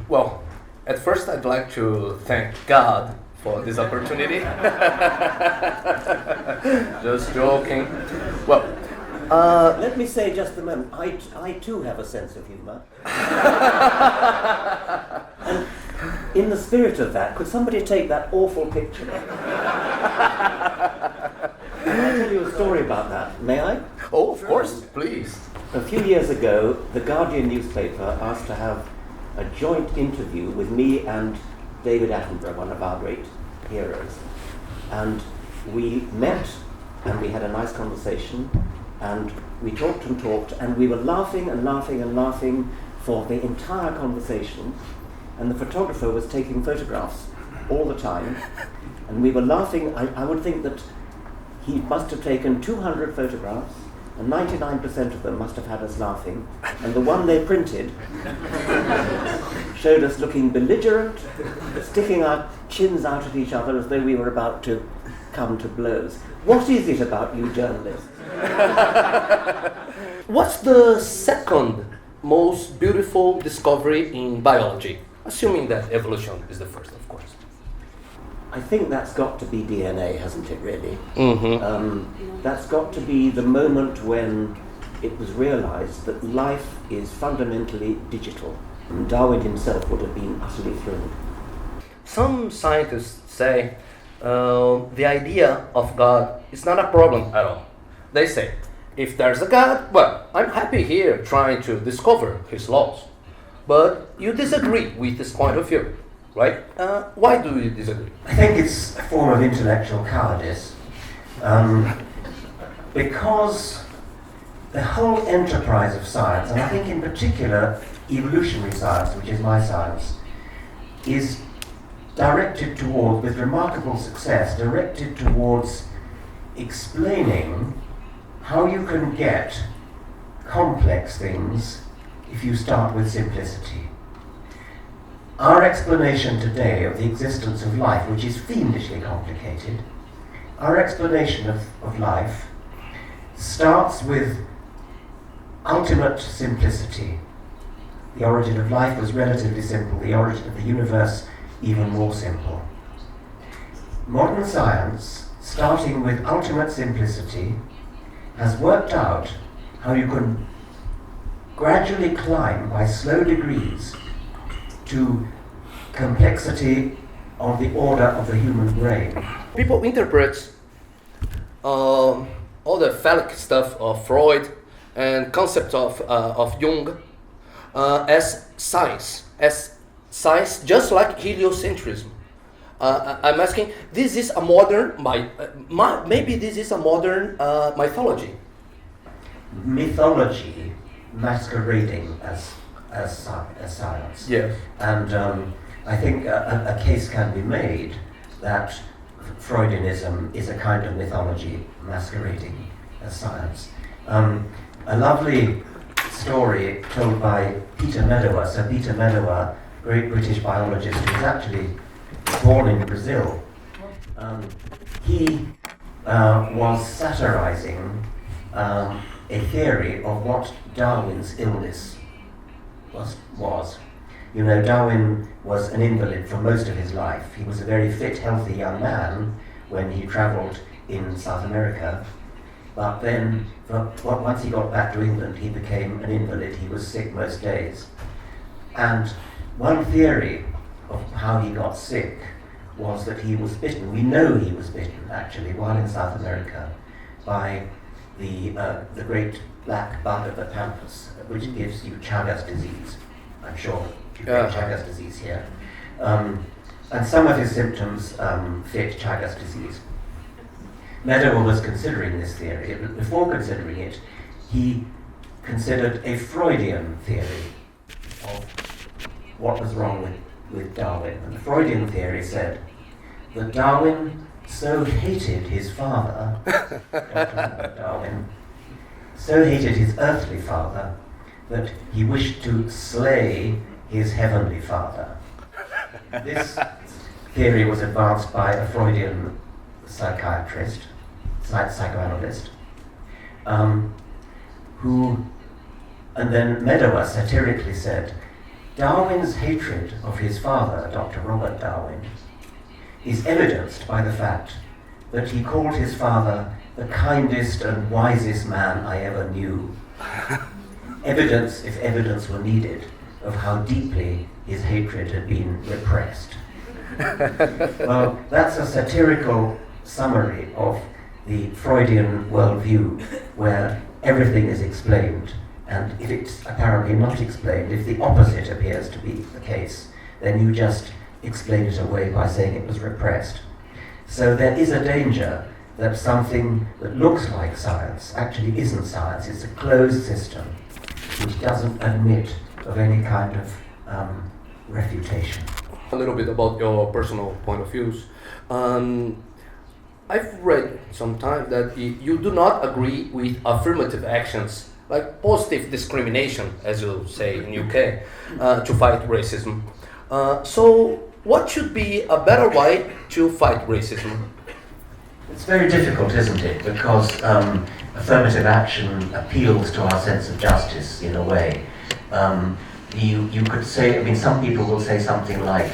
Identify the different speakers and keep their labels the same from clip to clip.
Speaker 1: Well, at first I'd like to thank God for this opportunity. Just joking. Well,
Speaker 2: let me say just a moment, I too have a sense of humour. And in the spirit of that, could somebody take that awful picture? Can I tell you a story about that? May I?
Speaker 1: Oh, of course, please.
Speaker 2: A few years ago, the Guardian newspaper asked to have a joint interview with me and David Attenborough, one of our great heroes. And we met and we had a nice conversation and we talked, and we were laughing and laughing and laughing for the entire conversation, and the photographer was taking photographs all the time, and we were laughing. I would think that he must have taken 200 photographs, and 99% of them must have had us laughing, and the one they printed showed us looking belligerent, sticking our chins out at each other as though we were about to come to blows. What is it about you journalists?
Speaker 1: What's the second most beautiful discovery in biology? Assuming that evolution is the first, of course.
Speaker 2: I think that's got to be DNA, hasn't it, really?
Speaker 1: Mm-hmm.
Speaker 2: That's got to be the moment when it was realized that life is fundamentally digital. And Darwin himself would have been utterly thrilled.
Speaker 1: Some scientists say the idea of God is not a problem at all. They say, if there's a God, well, I'm happy here trying to discover his laws. But you disagree with this point of view, right? Why do you disagree?
Speaker 2: I think it's a form of intellectual cowardice. Because the whole enterprise of science, and I think in particular evolutionary science, which is my science, is directed towards, with remarkable success, directed towards explaining how you can get complex things if you start with simplicity. Our explanation today of the existence of life, which is fiendishly complicated, our explanation of life starts with ultimate simplicity. The origin of life was relatively simple, the origin of the universe even more simple. Modern science, starting with ultimate simplicity, has worked out how you can gradually climb by slow degrees to complexity of the order of the human brain.
Speaker 1: People interpret all the phallic stuff of Freud and concept of Jung as science just like heliocentrism. I'm asking, this is a modern, maybe this is a modern mythology.
Speaker 2: Mythology masquerading as science.
Speaker 1: Yes.
Speaker 2: And I think a case can be made that Freudianism is a kind of mythology masquerading as science. A lovely story told by Peter Medawar. Sir Peter Medawar, great British biologist who was actually born in Brazil. He was satirizing a theory of what Darwin's illness was. You know, Darwin was an invalid for most of his life. He was a very fit, healthy young man when he travelled in South America. But then, once he got back to England, he became an invalid. He was sick most days. And one theory of how he got sick was that he was bitten. We know he was bitten, actually, while in South America, by the great black bug of the pampas, which gives you Chagas disease. I'm sure you get Chagas disease here. And some of his symptoms fit Chagas disease. Medawar was considering this theory. Before considering it, he considered a Freudian theory of what was wrong with Darwin. And the Freudian theory said that Darwin so hated his father, Darwin, so hated his earthly father, that he wished to slay his heavenly father. This theory was advanced by a Freudian psychiatrist, psychoanalyst, who, and then Medawar satirically said, Darwin's hatred of his father, Dr. Robert Darwin, is evidenced by the fact that he called his father the kindest and wisest man I ever knew. Evidence, if evidence were needed, of how deeply his hatred had been repressed. Well, that's a satirical summary of the Freudian worldview, where everything is explained, and if it's apparently not explained, if the opposite appears to be the case, then you just explain it away by saying it was repressed. So there is a danger that something that looks like science actually isn't science. It's a closed system which doesn't admit of any kind of refutation.
Speaker 1: A little bit about your personal point of views. I've read sometimes that you do not agree with affirmative actions, like positive discrimination, as you say in UK, to fight racism. So what should be a better way to fight racism?
Speaker 2: It's very difficult, isn't it? Because affirmative action appeals to our sense of justice in a way. You could say, I mean, some people will say something like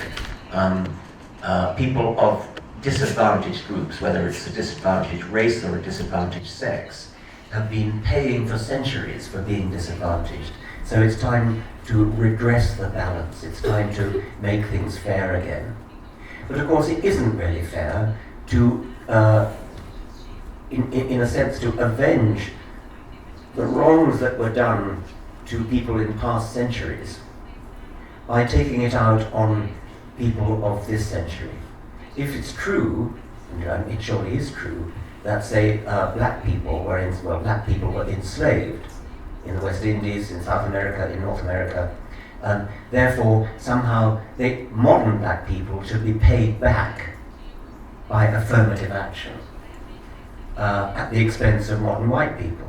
Speaker 2: people of disadvantaged groups, whether it's a disadvantaged race or a disadvantaged sex, have been paying for centuries for being disadvantaged. So it's time to redress the balance. It's time to make things fair again. But of course, it isn't really fair to, in a sense, to avenge the wrongs that were done to people in past centuries by taking it out on people of this century. If it's true, and it surely is true, that say black people were enslaved in the West Indies, in South America, in North America, therefore somehow modern black people should be paid back by affirmative action at the expense of modern white people.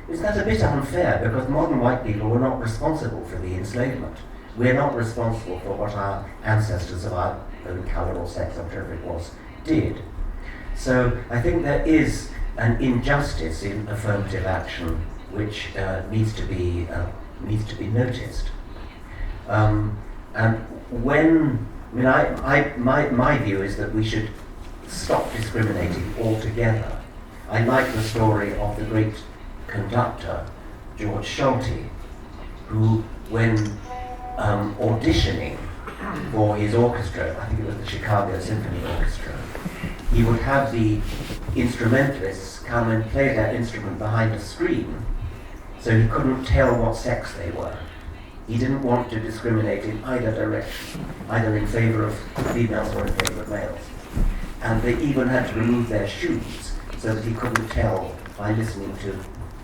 Speaker 2: Is that a bit unfair? Because modern white people were not responsible for the enslavement. We're not responsible for what our ancestors of our own colour or sex, or whatever it was, did. So I think there is an injustice in affirmative action which needs to be noticed. And when, my view is that we should stop discriminating altogether. I like the story of the great conductor, George Schulte, who, when auditioning for his orchestra, I think it was the Chicago Symphony Orchestra, he would have the instrumentalists come and play that instrument behind a screen, so he couldn't tell what sex they were. He didn't want to discriminate in either direction, either in favor of females or in favor of males. And they even had to remove their shoes so that he couldn't tell by listening to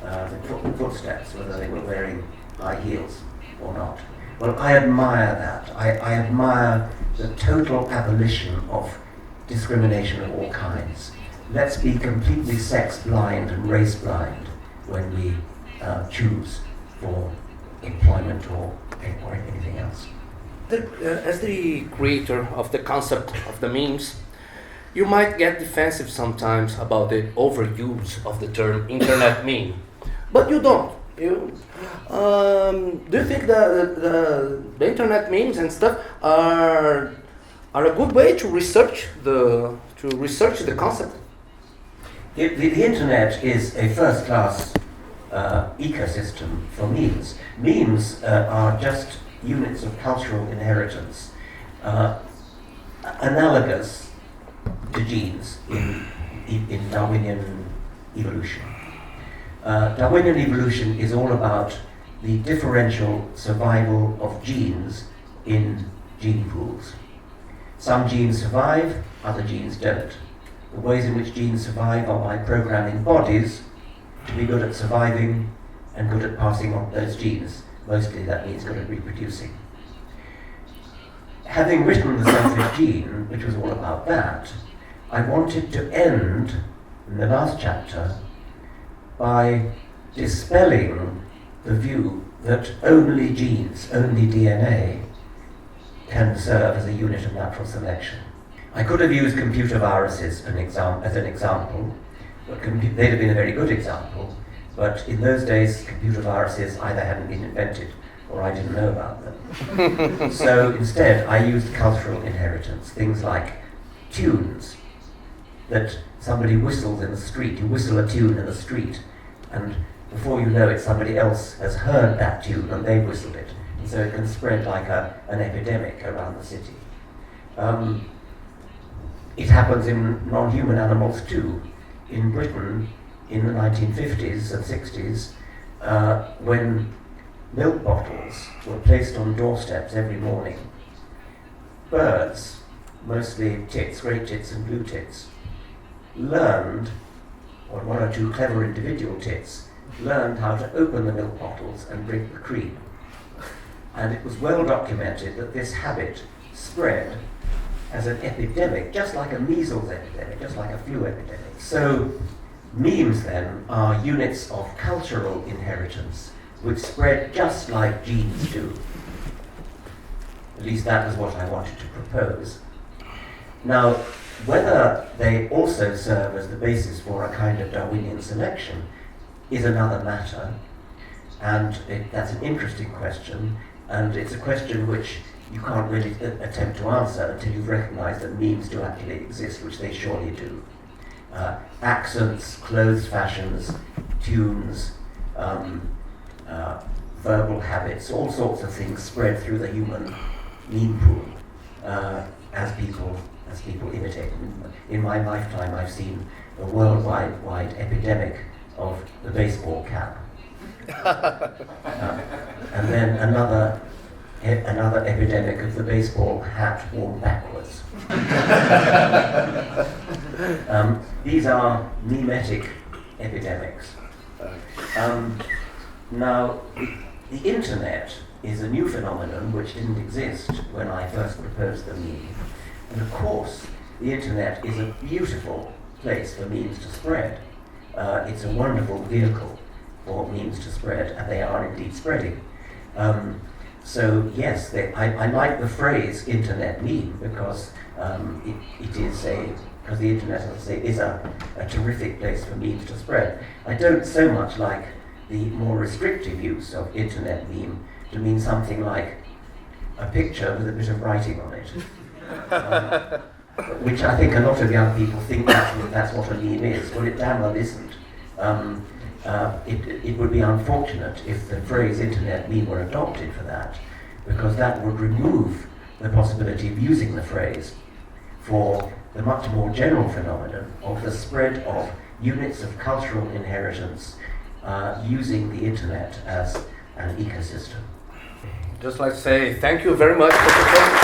Speaker 2: the footsteps whether they were wearing high heels or not. Well, I admire that. I admire the total abolition of discrimination of all kinds. Let's be completely sex blind and race blind when we choose for employment or anything else.
Speaker 1: As the creator of the concept of the memes, you might get defensive sometimes about the overuse of the term internet meme, but you don't. Do you think the internet memes and stuff are a good way to research the concept?
Speaker 2: The internet is a first-class ecosystem for memes. Memes are just units of cultural inheritance, analogous to genes in Darwinian evolution. Darwinian evolution is all about the differential survival of genes in gene pools. Some genes survive, other genes don't. The ways in which genes survive are by programming bodies to be good at surviving and good at passing on those genes. Mostly that means good at reproducing. Having written The Selfish Gene, which was all about that, I wanted to end in the last chapter by dispelling the view that only genes, only DNA, can serve as a unit of natural selection. I could have used computer viruses as an example, but they'd have been a very good example, but in those days computer viruses either hadn't been invented or I didn't know about them. So instead, I used cultural inheritance, things like tunes that somebody whistles in the street. You whistle a tune in the street, and before you know it, somebody else has heard that tune and they've whistled it. And so it can spread like an epidemic around the city. It happens in non-human animals too. In Britain, in the 1950s and 60s, when milk bottles were placed on doorsteps every morning, birds, mostly tits, great tits and blue tits, learned, or one or two clever individual tits, learned how to open the milk bottles and drink the cream. And it was well documented that this habit spread as an epidemic, just like a measles epidemic, just like a flu epidemic. So memes then are units of cultural inheritance which spread just like genes do. At least that was what I wanted to propose. Now, whether they also serve as the basis for a kind of Darwinian selection is another matter, and that's an interesting question, and it's a question which you can't really attempt to answer until you've recognized that memes do actually exist, which they surely do. Accents, clothes fashions, tunes, verbal habits, all sorts of things spread through the human meme pool as people imitate. In my lifetime, I've seen a worldwide epidemic of the baseball cap, and then another epidemic of the baseball hat worn backwards. These are memetic epidemics. Now, the internet is a new phenomenon which didn't exist when I first proposed the meme. And of course, the internet is a beautiful place for memes to spread. It's a wonderful vehicle for memes to spread, and they are indeed spreading. So yes, I like the phrase internet meme because because the internet, as I say, is a terrific place for memes to spread. I don't so much like the more restrictive use of internet meme to mean something like a picture with a bit of writing on it, which I think a lot of young people think that's what a meme is. Well, it damn well isn't. It would be unfortunate if the phrase internet meme were adopted for that, because that would remove the possibility of using the phrase for the much more general phenomenon of the spread of units of cultural inheritance using the internet as an ecosystem.
Speaker 1: Just like to say thank you very much, Professor.